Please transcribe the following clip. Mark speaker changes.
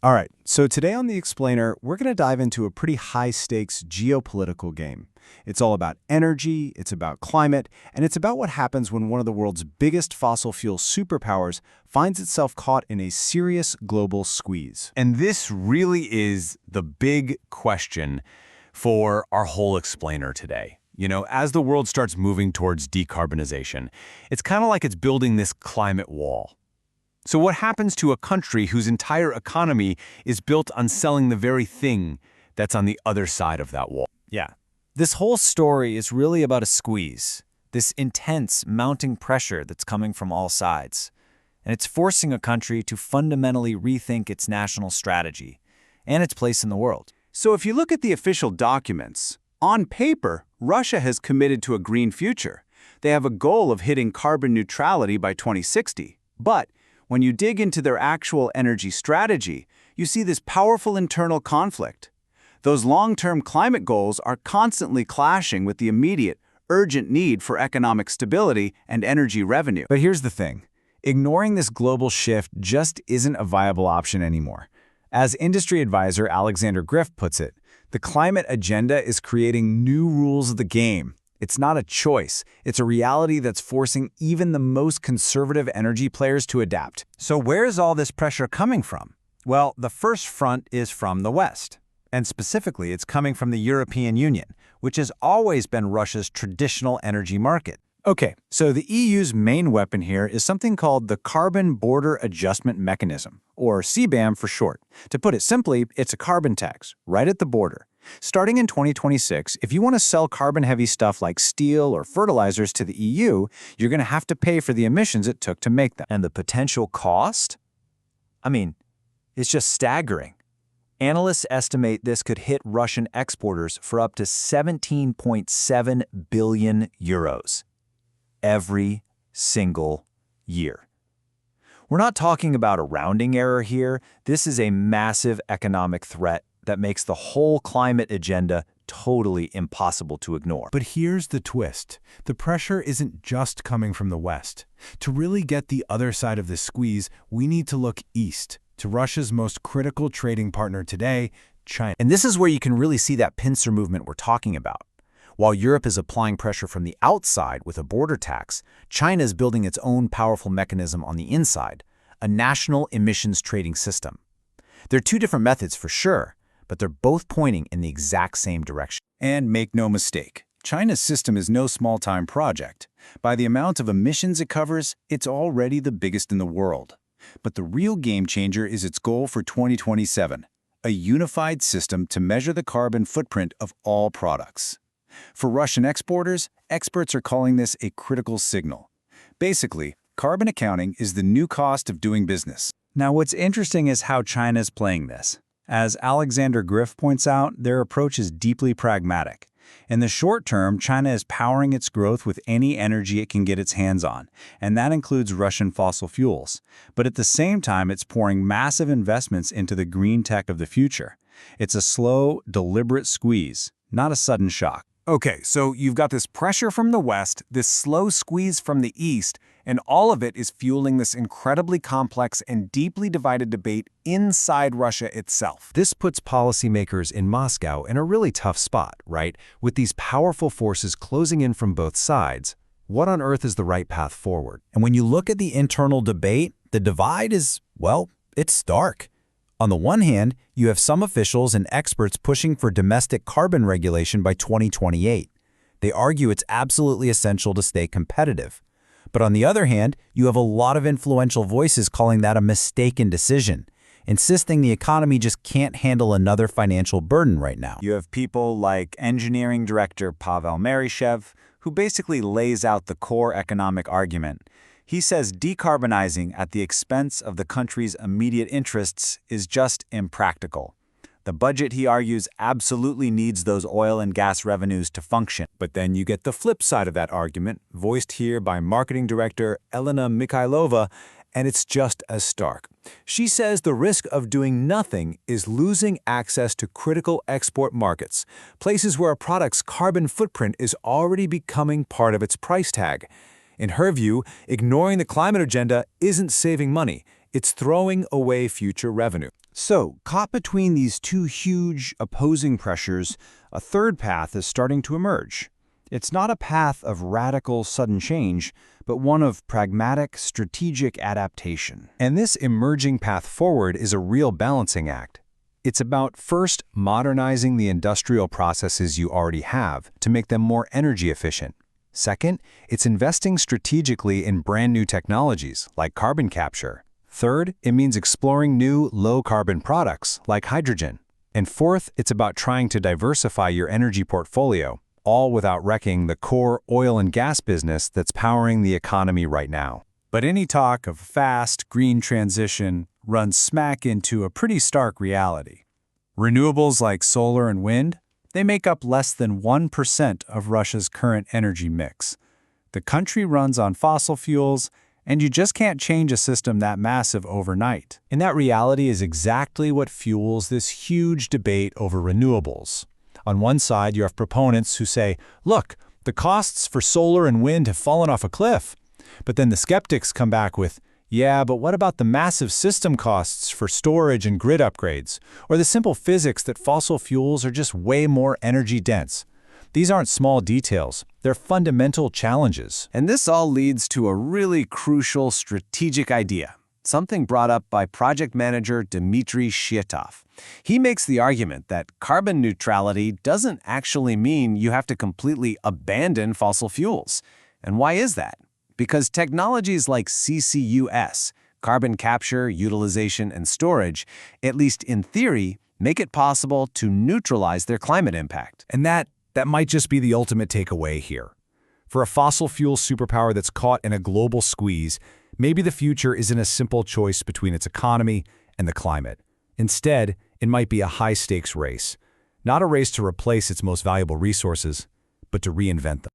Speaker 1: All right, so today on The Explainer, we're going to dive into a pretty high-stakes geopolitical game. It's all about energy, it's about climate, and it's about what happens when one of the world's biggest fossil fuel superpowers finds itself caught in a serious global squeeze.
Speaker 2: And this really is the big question for our whole explainer today. As the world starts moving towards decarbonization, it's kind of like it's building this climate wall. So what happens to a country whose entire economy is built on selling the very thing that's on the other side of that wall?
Speaker 3: Yeah. This whole story is really about a squeeze, this intense mounting pressure that's coming from all sides. And it's forcing a country to fundamentally rethink its national strategy and its place in the world.
Speaker 1: So if you look at the official documents, on paper, Russia has committed to a green future. They have a goal of hitting carbon neutrality by 2060. But when you dig into their actual energy strategy, you see this powerful internal conflict. Those long-term climate goals are constantly clashing with the immediate, urgent need for economic stability and energy revenue.
Speaker 3: But here's the thing. Ignoring this global shift just isn't a viable option anymore. As industry advisor Alexander Griff puts it, the climate agenda is creating new rules of the game. It's not a choice. It's a reality that's forcing even the most conservative energy players to adapt.
Speaker 4: So where is all this pressure coming from? Well, the first front is from the West. And specifically, it's coming from the European Union, which has always been Russia's traditional energy market.
Speaker 3: Okay, so the EU's main weapon here is something called the Carbon Border Adjustment Mechanism, or CBAM for short. To put it simply, it's a carbon tax, right at the border. Starting in 2026, if you want to sell carbon-heavy stuff like steel or fertilizers to the EU, you're going to have to pay for the emissions it took to make them. And the potential cost? I mean, it's just staggering. Analysts estimate this could hit Russian exporters for up to 17.7 billion euros every single year. We're not talking about a rounding error here. This is a massive economic threat that makes the whole climate agenda totally impossible to ignore.
Speaker 5: But here's the twist. The pressure isn't just coming from the West. To really get the other side of this squeeze, we need to look east, to Russia's most critical trading partner today, China.
Speaker 3: And this is where you can really see that pincer movement we're talking about. While Europe is applying pressure from the outside with a border tax, China is building its own powerful mechanism on the inside, a national emissions trading system. There are two different methods for sure, but they're both pointing in the exact same direction.
Speaker 1: And make no mistake, China's system is no small-time project. By the amount of emissions it covers, it's already the biggest in the world. But the real game changer is its goal for 2027, a unified system to measure the carbon footprint of all products. For Russian exporters, experts are calling this a critical signal. Basically, carbon accounting is the new cost of doing business.
Speaker 4: Now, what's interesting is how China is playing this. As Alexander Griff points out, their approach is deeply pragmatic. In the short term, China is powering its growth with any energy it can get its hands on, and that includes Russian fossil fuels. But at the same time, it's pouring massive investments into the green tech of the future. It's a slow, deliberate squeeze, not a sudden shock.
Speaker 2: Okay, so you've got this pressure from the West, this slow squeeze from the East, and all of it is fueling this incredibly complex and deeply divided debate inside Russia itself.
Speaker 5: This puts policymakers in Moscow in a really tough spot, right? With these powerful forces closing in from both sides, what on earth is the right path forward?
Speaker 3: And when you look at the internal debate, the divide is, well, it's stark. On the one hand, you have some officials and experts pushing for domestic carbon regulation by 2028. They argue it's absolutely essential to stay competitive. But on the other hand, you have a lot of influential voices calling that a mistaken decision, insisting the economy just can't handle another financial burden right now.
Speaker 4: You have people like engineering director Pavel Meryshev, who basically lays out the core economic argument. He says decarbonizing at the expense of the country's immediate interests is just impractical. The budget, he argues, absolutely needs those oil and gas revenues to function.
Speaker 2: But then you get the flip side of that argument, voiced here by marketing director Elena Mikhailova, and it's just as stark. She says the risk of doing nothing is losing access to critical export markets, places where a product's carbon footprint is already becoming part of its price tag. In her view, ignoring the climate agenda isn't saving money,
Speaker 1: It's throwing away future revenue.
Speaker 4: So, caught between these two huge opposing pressures, a third path is starting to emerge. It's not a path of radical, sudden change, but one of pragmatic, strategic adaptation.
Speaker 1: And this emerging path forward is a real balancing act. It's about first modernizing the industrial processes you already have to make them more energy efficient. Second, it's investing strategically in brand new technologies like carbon capture. Third, it means exploring new low-carbon products like hydrogen. And fourth, it's about trying to diversify your energy portfolio, all without wrecking the core oil and gas business that's powering the economy right now.
Speaker 4: But any talk of fast, green transition runs smack into a pretty stark reality. Renewables like solar and wind, they make up less than 1% of Russia's current energy mix. The country runs on fossil fuels, and you just can't change a system that massive overnight.
Speaker 1: And that reality is exactly what fuels this huge debate over renewables. On one side, you have proponents who say, look, the costs for solar and wind have fallen off a cliff. But then the skeptics come back with, yeah, but what about the massive system costs for storage and grid upgrades, or the simple physics that fossil fuels are just way more energy dense? These aren't small details, they're fundamental challenges.
Speaker 2: And this all leads to a really crucial strategic idea, something brought up by project manager Dmitry Shiatov. He makes the argument that carbon neutrality doesn't actually mean you have to completely abandon fossil fuels. And why is that? Because technologies like CCUS, carbon capture, utilization, and storage, at least in theory, make it possible to neutralize their climate impact.
Speaker 5: And that might just be the ultimate takeaway here. For a fossil fuel superpower that's caught in a global squeeze, maybe the future isn't a simple choice between its economy and the climate. Instead, it might be a high-stakes race. Not a race to replace its most valuable resources, but to reinvent them.